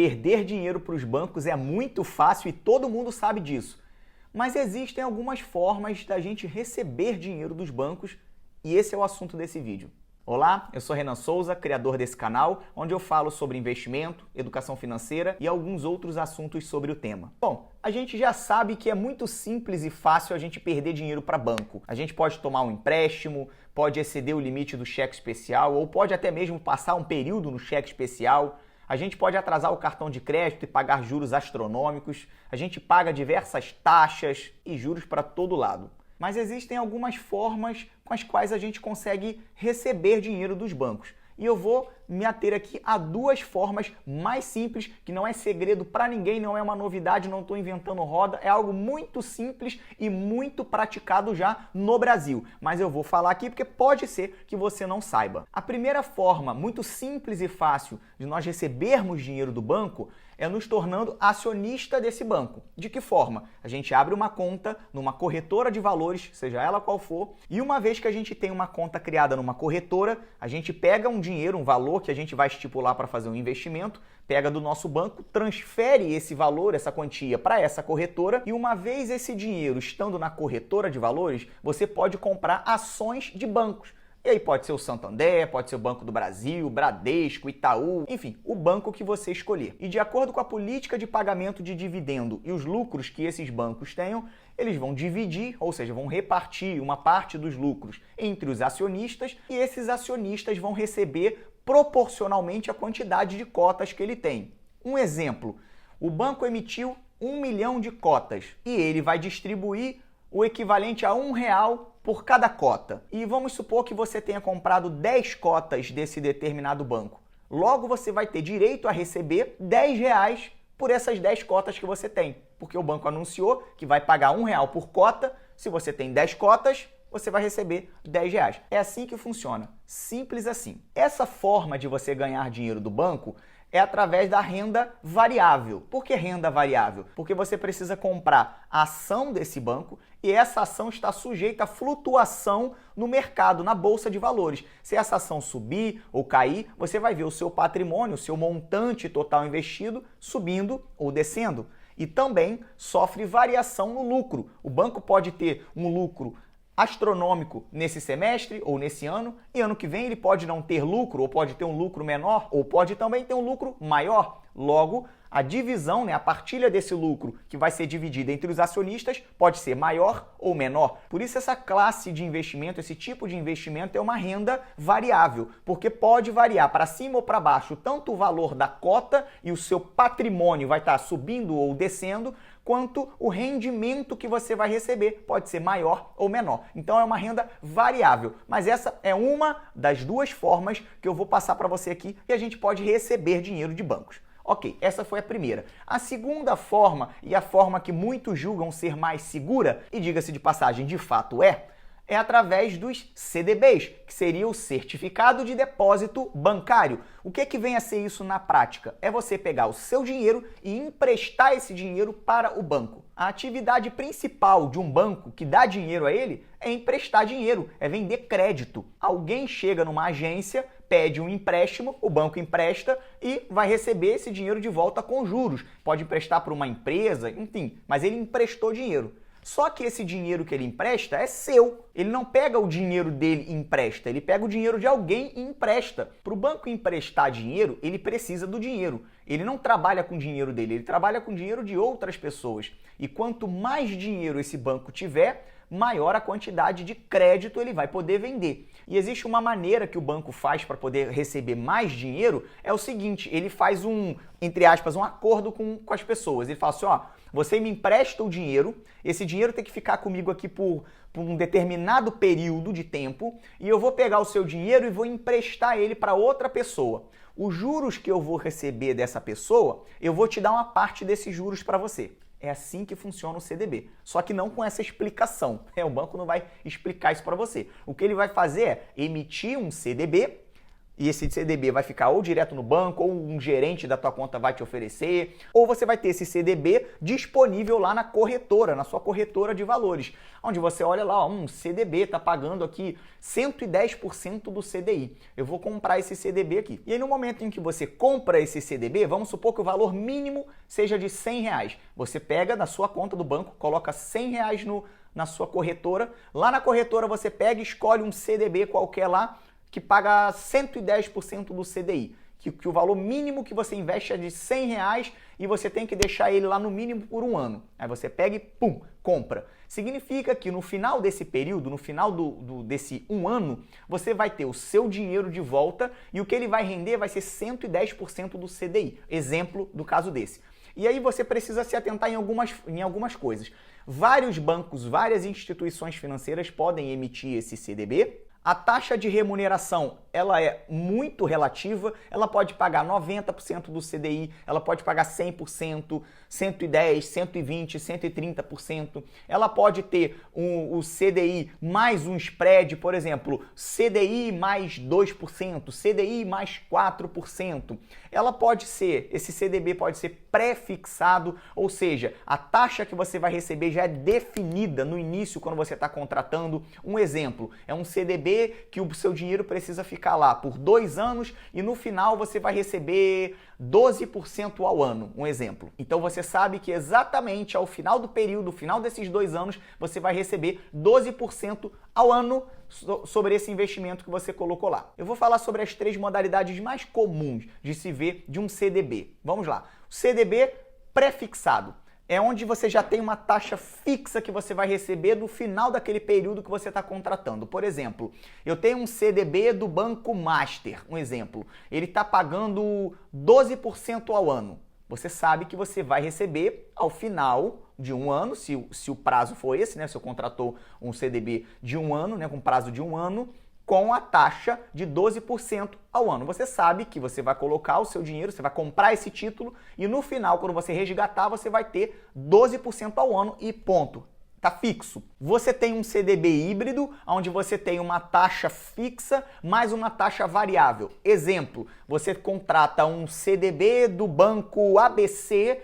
Perder dinheiro para os bancos é muito fácil e todo mundo sabe disso. Mas existem algumas formas da gente receber dinheiro dos bancos e esse é o assunto desse vídeo. Olá, eu sou Renan Souza, criador desse canal, onde eu falo sobre investimento, educação financeira e alguns outros assuntos sobre o tema. Bom, a gente já sabe que é muito simples e fácil a gente perder dinheiro para banco. A gente pode tomar um empréstimo, pode exceder o limite do cheque especial ou pode até mesmo passar um período no cheque especial. A gente pode atrasar o cartão de crédito e pagar juros astronômicos. A gente paga diversas taxas e juros para todo lado. Mas existem algumas formas com as quais a gente consegue receber dinheiro dos bancos. E eu vou me ater aqui a duas formas mais simples, que não é segredo para ninguém, não é uma novidade, não estou inventando roda, é algo muito simples e muito praticado já no Brasil. Mas eu vou falar aqui porque pode ser que você não saiba. A primeira forma muito simples e fácil de nós recebermos dinheiro do banco é nos tornando acionista desse banco. De que forma? A gente abre uma conta numa corretora de valores, seja ela qual for, e uma vez que a gente tem uma conta criada numa corretora, a gente pega um dinheiro, um valor que a gente vai estipular para fazer um investimento, pega do nosso banco, transfere esse valor, essa quantia para essa corretora e uma vez esse dinheiro estando na corretora de valores, você pode comprar ações de bancos. E aí pode ser o Santander, pode ser o Banco do Brasil, Bradesco, Itaú, enfim, o banco que você escolher. E de acordo com a política de pagamento de dividendo e os lucros que esses bancos tenham, eles vão dividir, ou seja, vão repartir uma parte dos lucros entre os acionistas e esses acionistas vão receber proporcionalmente a quantidade de cotas que ele tem. Um exemplo, o banco emitiu 1 milhão de cotas e ele vai distribuir o equivalente a R$1 por cada cota. E vamos supor que você tenha comprado 10 cotas desse determinado banco. Logo, você vai ter direito a receber R$10 por essas 10 cotas que você tem. Porque o banco anunciou que vai pagar R$1 por cota. Se você tem 10 cotas, você vai receber R$10. É assim que funciona. Simples assim. Essa forma de você ganhar dinheiro do banco é através da renda variável. Por que renda variável? Porque você precisa comprar a ação desse banco e essa ação está sujeita à flutuação no mercado, na bolsa de valores. Se essa ação subir ou cair, você vai ver o seu patrimônio, o seu montante total investido subindo ou descendo. E também sofre variação no lucro. O banco pode ter um lucro astronômico nesse semestre ou nesse ano, e ano que vem ele pode não ter lucro, ou pode ter um lucro menor, ou pode também ter um lucro maior. Logo, a divisão, a partilha desse lucro que vai ser dividida entre os acionistas pode ser maior ou menor. Por isso essa classe de investimento, esse tipo de investimento é uma renda variável, porque pode variar para cima ou para baixo tanto o valor da cota e o seu patrimônio vai estar subindo ou descendo, quanto o rendimento que você vai receber pode ser maior ou menor. Então é uma renda variável, mas essa é uma das duas formas que eu vou passar para você aqui que a gente pode receber dinheiro de bancos. Ok, essa foi a primeira. A segunda forma, e a forma que muitos julgam ser mais segura, e diga-se de passagem, de fato é através dos CDBs, que seria o Certificado de Depósito Bancário. O que vem a ser isso na prática? É você pegar o seu dinheiro e emprestar esse dinheiro para o banco. A atividade principal de um banco que dá dinheiro a ele é emprestar dinheiro, é vender crédito. Alguém chega numa agência, pede um empréstimo, o banco empresta e vai receber esse dinheiro de volta com juros. Pode emprestar para uma empresa, enfim, mas ele emprestou dinheiro. Só que esse dinheiro que ele empresta é seu. Ele não pega o dinheiro dele e empresta, ele pega o dinheiro de alguém e empresta. Para o banco emprestar dinheiro, ele precisa do dinheiro. Ele não trabalha com o dinheiro dele, ele trabalha com o dinheiro de outras pessoas. E quanto mais dinheiro esse banco tiver, maior a quantidade de crédito ele vai poder vender. E existe uma maneira que o banco faz para poder receber mais dinheiro, é o seguinte, ele faz entre aspas, um acordo com as pessoas. Ele fala assim, ó, você me empresta o dinheiro, esse dinheiro tem que ficar comigo aqui por um determinado período de tempo, e eu vou pegar o seu dinheiro e vou emprestar ele para outra pessoa. Os juros que eu vou receber dessa pessoa, eu vou te dar uma parte desses juros para você. É assim que funciona o CDB, só que não com essa explicação. O banco não vai explicar isso para você. O que ele vai fazer é emitir um CDB e esse CDB vai ficar ou direto no banco, ou um gerente da tua conta vai te oferecer, ou você vai ter esse CDB disponível lá na corretora, na sua corretora de valores, onde você olha lá, CDB está pagando aqui 110% do CDI. Eu vou comprar esse CDB aqui. E aí no momento em que você compra esse CDB, vamos supor que o valor mínimo seja de R$100. Você pega na sua conta do banco, coloca R$100 na sua corretora. Lá na corretora você pega e escolhe um CDB qualquer lá, que paga 110% do CDI, que o valor mínimo que você investe é de R$100 e você tem que deixar ele lá no mínimo por um ano. Aí você pega e pum, compra. Significa que no final desse período, no final desse um ano, você vai ter o seu dinheiro de volta e o que ele vai render vai ser 110% do CDI. Exemplo do caso desse. E aí você precisa se atentar em algumas coisas. Vários bancos, várias instituições financeiras podem emitir esse CDB. A taxa de remuneração, ela é muito relativa, ela pode pagar 90% do CDI, ela pode pagar 100%, 110%, 120%, 130%. Ela pode ter o CDI mais um spread, por exemplo, CDI mais 2%, CDI mais 4%. Ela pode ser, esse CDB pode ser pré-fixado, ou seja, a taxa que você vai receber já é definida no início quando você está contratando. Um exemplo, é um CDB que o seu dinheiro precisa ficar lá por 2 anos e no final você vai receber 12% ao ano, um exemplo. Então você sabe que exatamente ao final do período, no final desses 2 anos, você vai receber 12% ao ano sobre esse investimento que você colocou lá. Eu vou falar sobre as 3 modalidades mais comuns de se ver de um CDB. Vamos lá. O CDB pré-fixado é onde você já tem uma taxa fixa que você vai receber no final daquele período que você está contratando. Por exemplo, eu tenho um CDB do Banco Master, um exemplo. Ele está pagando 12% ao ano. Você sabe que você vai receber ao final de um ano, se o prazo for esse, né? Se você contratou um CDB de um ano, né? Com prazo de um ano, com a taxa de 12% ao ano. Você sabe que você vai colocar o seu dinheiro, você vai comprar esse título e no final, quando você resgatar, você vai ter 12% ao ano e ponto. Tá fixo. Você tem um CDB híbrido, onde você tem uma taxa fixa mais uma taxa variável. Exemplo, você contrata um CDB do banco ABC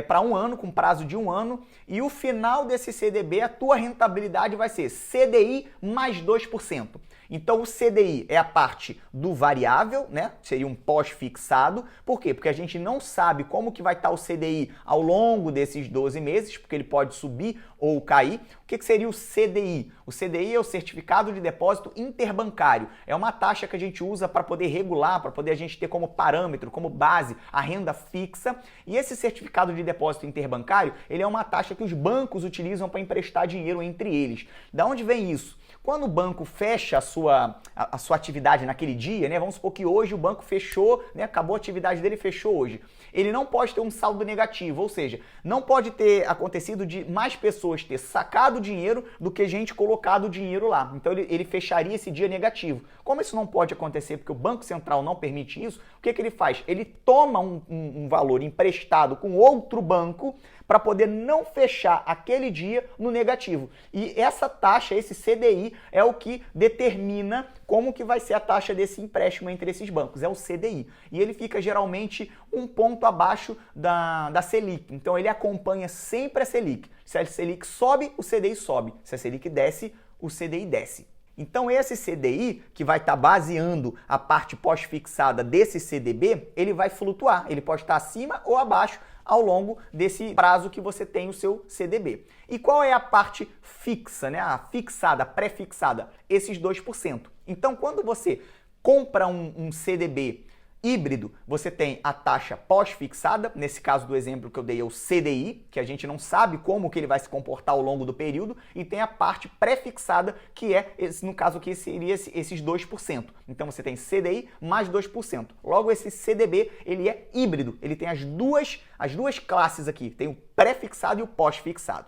para um ano, com prazo de um ano, e o final desse CDB, a tua rentabilidade vai ser CDI mais 2%. Então o CDI é a parte do variável, né? Seria um pós-fixado. Por quê? Porque a gente não sabe como que vai estar o CDI ao longo desses 12 meses, porque ele pode subir ou cair. O que seria o CDI? O CDI é o Certificado de Depósito Interbancário. É uma taxa que a gente usa para poder regular, para poder a gente ter como parâmetro, como base, a renda fixa. E esse Certificado de Depósito Interbancário, ele é uma taxa que os bancos utilizam para emprestar dinheiro entre eles. Da onde vem isso? Quando o banco fecha a sua atividade naquele dia, né? Vamos supor que hoje o banco fechou, né? Acabou a atividade dele e fechou hoje. Ele não pode ter um saldo negativo, ou seja, não pode ter acontecido de mais pessoas ter sacado dinheiro do que gente colocado dinheiro lá. Então ele fecharia esse dia negativo. Como isso não pode acontecer porque o Banco Central não permite isso, o que ele faz? Ele toma um valor emprestado com outro banco para poder não fechar aquele dia no negativo. E essa taxa, esse CDI, é o que determina como que vai ser a taxa desse empréstimo entre esses bancos, é o CDI. E ele fica geralmente um ponto abaixo da Selic. Então ele acompanha sempre a Selic. Se a Selic sobe, o CDI sobe. Se a Selic desce, o CDI desce. Então esse CDI, que vai estar baseando a parte pós-fixada desse CDB, ele vai flutuar. Ele pode estar acima ou abaixo ao longo desse prazo que você tem o seu CDB. E qual é a parte fixa, né? A fixada, pré-fixada? Esses 2%. Então quando você compra um CDB híbrido, você tem a taxa pós-fixada, nesse caso do exemplo que eu dei é o CDI, que a gente não sabe como que ele vai se comportar ao longo do período, e tem a parte pré-fixada, que é, no caso aqui, seria esses 2%. Então você tem CDI mais 2%. Logo, esse CDB, ele é híbrido, ele tem as duas classes aqui, tem o pré-fixado e o pós-fixado.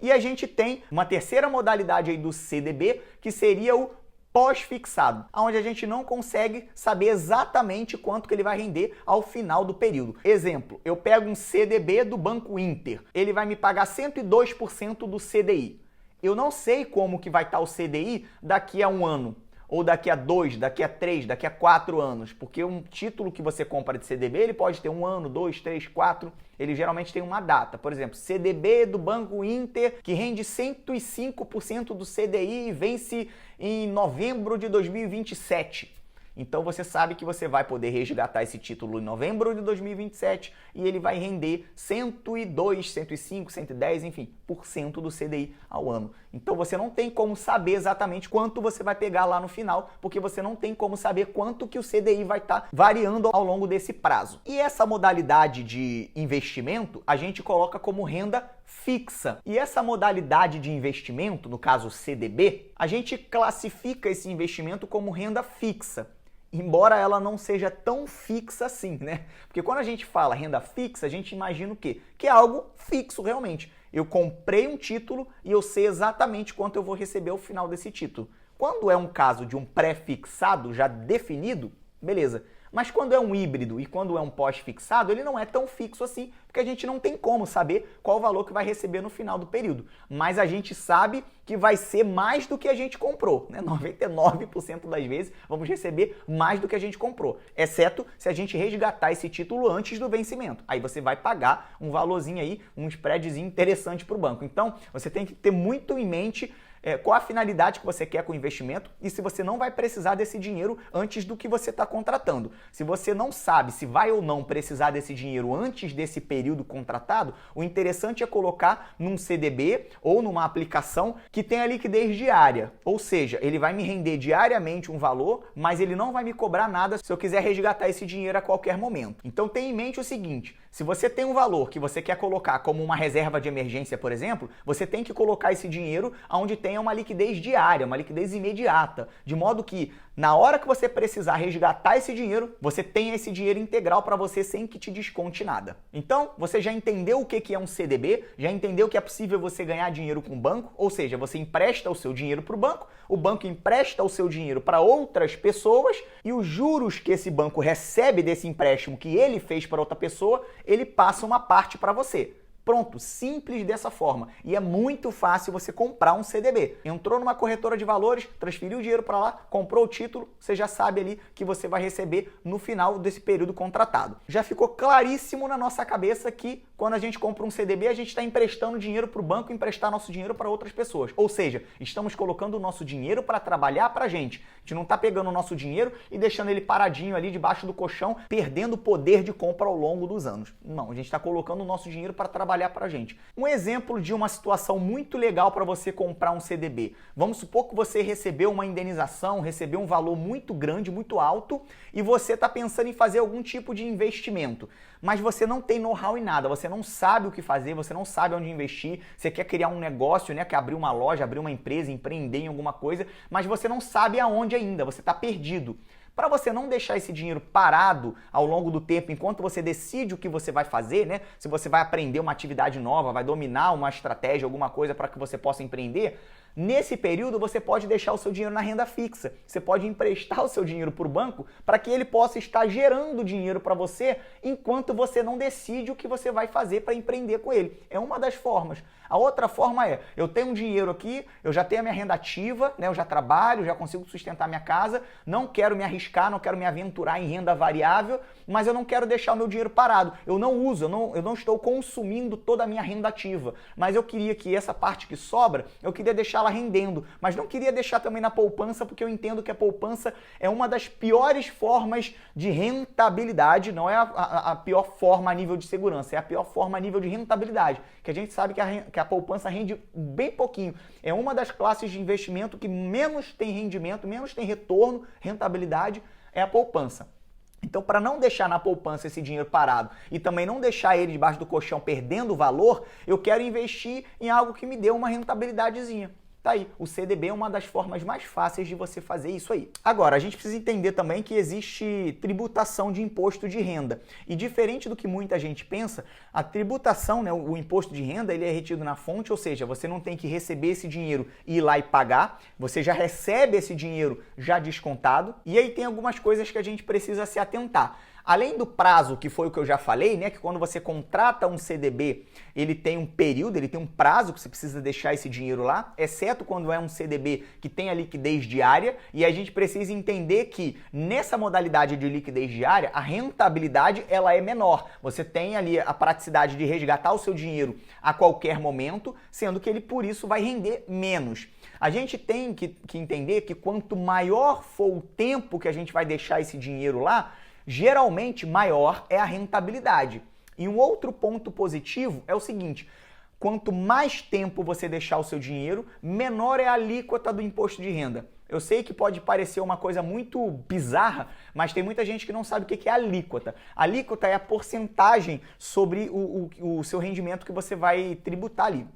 E a gente tem uma terceira modalidade aí do CDB, que seria o pós-fixado, onde a gente não consegue saber exatamente quanto que ele vai render ao final do período. Exemplo, eu pego um CDB do Banco Inter, ele vai me pagar 102% do CDI. Eu não sei como que vai estar o CDI daqui a um ano. ou daqui a 2, daqui a 3, daqui a 4 anos? Porque um título que você compra de CDB, ele pode ter 1 ano, 2, 3, 4, ele geralmente tem uma data. Por exemplo, CDB do Banco Inter, que rende 105% do CDI e vence em novembro de 2027. Então você sabe que você vai poder resgatar esse título em novembro de 2027 e ele vai render 102, 105, 110, enfim, por cento do CDI ao ano. Então você não tem como saber exatamente quanto você vai pegar lá no final, porque você não tem como saber quanto que o CDI vai estar variando ao longo desse prazo. E essa modalidade de investimento a gente coloca como renda fixa. E essa modalidade de investimento, no caso CDB, a gente classifica esse investimento como renda fixa. Embora ela não seja tão fixa assim, né? Porque quando a gente fala renda fixa, a gente imagina o quê? Que é algo fixo realmente. Eu comprei um título e eu sei exatamente quanto eu vou receber ao final desse título. Quando é um caso de um pré-fixado já definido, beleza. Mas quando é um híbrido e quando é um pós-fixado, ele não é tão fixo assim, porque a gente não tem como saber qual o valor que vai receber no final do período. Mas a gente sabe que vai ser mais do que a gente comprou, né? 99% das vezes vamos receber mais do que a gente comprou, exceto se a gente resgatar esse título antes do vencimento. Aí você vai pagar um valorzinho aí, um spreadzinho interessante para o banco. Então, você tem que ter muito em mente qual a finalidade que você quer com o investimento e se você não vai precisar desse dinheiro antes do que você está contratando. Se você não sabe se vai ou não precisar desse dinheiro antes desse período contratado, o interessante é colocar num CDB ou numa aplicação que tenha liquidez diária. Ou seja, ele vai me render diariamente um valor, mas ele não vai me cobrar nada se eu quiser resgatar esse dinheiro a qualquer momento. Então tenha em mente o seguinte, se você tem um valor que você quer colocar como uma reserva de emergência, por exemplo, você tem que colocar esse dinheiro onde tenha uma liquidez diária, uma liquidez imediata, de modo que na hora que você precisar resgatar esse dinheiro, você tenha esse dinheiro integral para você sem que te desconte nada. Então, você já entendeu o que é um CDB, já entendeu que é possível você ganhar dinheiro com o banco, ou seja, você empresta o seu dinheiro para o banco empresta o seu dinheiro para outras pessoas e os juros que esse banco recebe desse empréstimo que ele fez para outra pessoa, ele passa uma parte para você. Pronto, simples dessa forma. E é muito fácil você comprar um CDB. Entrou numa corretora de valores, transferiu o dinheiro para lá, comprou o título, você já sabe ali que você vai receber no final desse período contratado. Já ficou claríssimo na nossa cabeça que quando a gente compra um CDB, a gente está emprestando dinheiro para o banco, emprestar nosso dinheiro para outras pessoas. Ou seja, estamos colocando o nosso dinheiro para trabalhar para a gente. A gente não está pegando o nosso dinheiro e deixando ele paradinho ali debaixo do colchão, perdendo o poder de compra ao longo dos anos. Não, a gente está colocando o nosso dinheiro para trabalhar para a gente. Um exemplo de uma situação muito legal para você comprar um CDB. Vamos supor que você recebeu uma indenização, recebeu um valor muito grande, muito alto, e você está pensando em fazer algum tipo de investimento. Mas você não tem know-how em nada, você não sabe o que fazer, você não sabe onde investir, você quer criar um negócio, né, quer abrir uma loja, abrir uma empresa, empreender em alguma coisa, mas você não sabe aonde ainda, você está perdido. Para você não deixar esse dinheiro parado ao longo do tempo, enquanto você decide o que você vai fazer, né? Se você vai aprender uma atividade nova, vai dominar uma estratégia, alguma coisa para que você possa empreender, nesse período você pode deixar o seu dinheiro na renda fixa. Você pode emprestar o seu dinheiro para o banco para que ele possa estar gerando dinheiro para você enquanto você não decide o que você vai fazer para empreender com ele. É uma das formas. A outra forma é, eu tenho um dinheiro aqui, eu já tenho a minha renda ativa, né? Eu já trabalho, já consigo sustentar minha casa, não quero me arriscar, não quero me aventurar em renda variável, mas eu não quero deixar o meu dinheiro parado. Eu não uso, eu não estou consumindo toda a minha renda ativa, mas eu queria que essa parte que sobra, eu queria deixá-la rendendo, mas não queria deixar também na poupança, porque eu entendo que a poupança é uma das piores formas de rentabilidade, não é a pior forma a nível de segurança, é a pior forma a nível de rentabilidade, que a gente sabe que a poupança rende bem pouquinho. É uma das classes de investimento que menos tem rendimento, menos tem retorno, rentabilidade, é a poupança. Então, para não deixar na poupança esse dinheiro parado e também não deixar ele debaixo do colchão perdendo valor, eu quero investir em algo que me dê uma rentabilidadezinha. Tá aí, o CDB é uma das formas mais fáceis de você fazer isso aí. Agora, a gente precisa entender também que existe tributação de imposto de renda. E diferente do que muita gente pensa, a tributação, né, o imposto de renda, ele é retido na fonte, ou seja, você não tem que receber esse dinheiro e ir lá e pagar, você já recebe esse dinheiro já descontado. E aí tem algumas coisas que a gente precisa se atentar. Além do prazo, que foi o que eu já falei, né, que quando você contrata um CDB, ele tem um período, ele tem um prazo que você precisa deixar esse dinheiro lá, exceto quando é um CDB que tem a liquidez diária, e a gente precisa entender que nessa modalidade de liquidez diária, a rentabilidade ela é menor. Você tem ali a praticidade de resgatar o seu dinheiro a qualquer momento, sendo que ele por isso vai render menos. A gente tem que entender que quanto maior for o tempo que a gente vai deixar esse dinheiro lá, geralmente maior é a rentabilidade. E um outro ponto positivo é o seguinte: quanto mais tempo você deixar o seu dinheiro, menor é a alíquota do imposto de renda. Eu sei que pode parecer uma coisa muito bizarra, mas tem muita gente que não sabe o que é alíquota. A alíquota é a porcentagem sobre o seu rendimento que você vai tributar ali.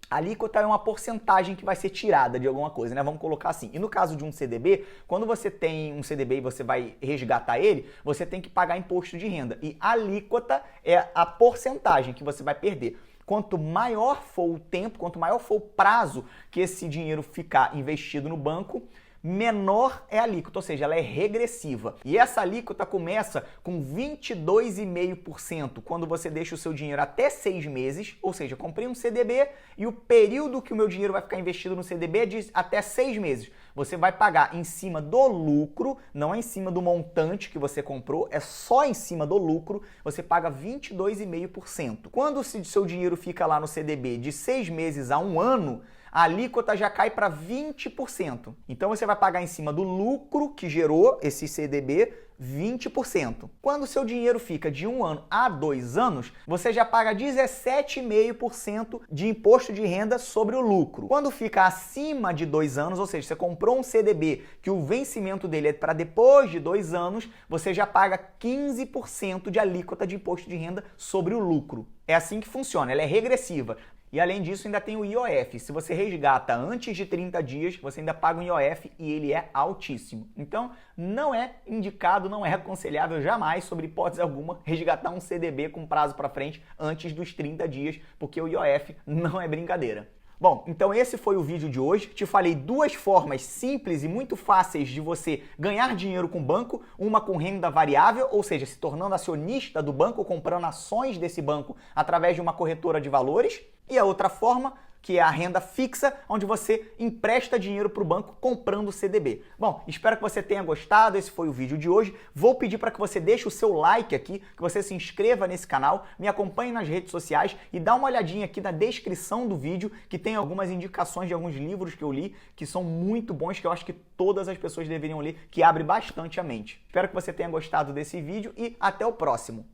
A alíquota é uma porcentagem que vai ser tirada de alguma coisa, né? Vamos colocar assim. E no caso de um CDB, quando você tem um CDB e você vai resgatar ele, você tem que pagar imposto de renda. E a alíquota é a porcentagem que você vai perder. Quanto maior for o tempo, quanto maior for o prazo que esse dinheiro ficar investido no banco, menor é a alíquota, ou seja, ela é regressiva. E essa alíquota começa com 22,5% quando você deixa o seu dinheiro até 6 meses, ou seja, eu comprei um CDB e o período que o meu dinheiro vai ficar investido no CDB é de até 6 meses. Você vai pagar em cima do lucro, não é em cima do montante que você comprou, é só em cima do lucro, você paga 22,5%. Quando o seu dinheiro fica lá no CDB de 6 meses a 1 ano, a alíquota já cai para 20%. Então você vai pagar em cima do lucro que gerou esse CDB 20%. Quando o seu dinheiro fica de 1 ano a 2 anos, você já paga 17,5% de imposto de renda sobre o lucro. Quando fica acima de 2 anos, ou seja, você comprou um CDB que o vencimento dele é para depois de 2 anos, você já paga 15% de alíquota de imposto de renda sobre o lucro. É assim que funciona, ela é regressiva. E além disso, ainda tem o IOF. Se você resgata antes de 30 dias, você ainda paga um IOF e ele é altíssimo. Então, não é indicado, não é aconselhável jamais, sobre hipótese alguma, resgatar um CDB com prazo para frente antes dos 30 dias, porque o IOF não é brincadeira. Bom, então esse foi o vídeo de hoje. Te falei duas formas simples e muito fáceis de você ganhar dinheiro com o banco, uma com renda variável, ou seja, se tornando acionista do banco, comprando ações desse banco através de uma corretora de valores, e a outra forma, que é a renda fixa, onde você empresta dinheiro para o banco comprando CDB. Bom, espero que você tenha gostado, esse foi o vídeo de hoje. Vou pedir para que você deixe o seu like aqui, que você se inscreva nesse canal, me acompanhe nas redes sociais e dá uma olhadinha aqui na descrição do vídeo, que tem algumas indicações de alguns livros que eu li, que são muito bons, que eu acho que todas as pessoas deveriam ler, que abre bastante a mente. Espero que você tenha gostado desse vídeo e até o próximo.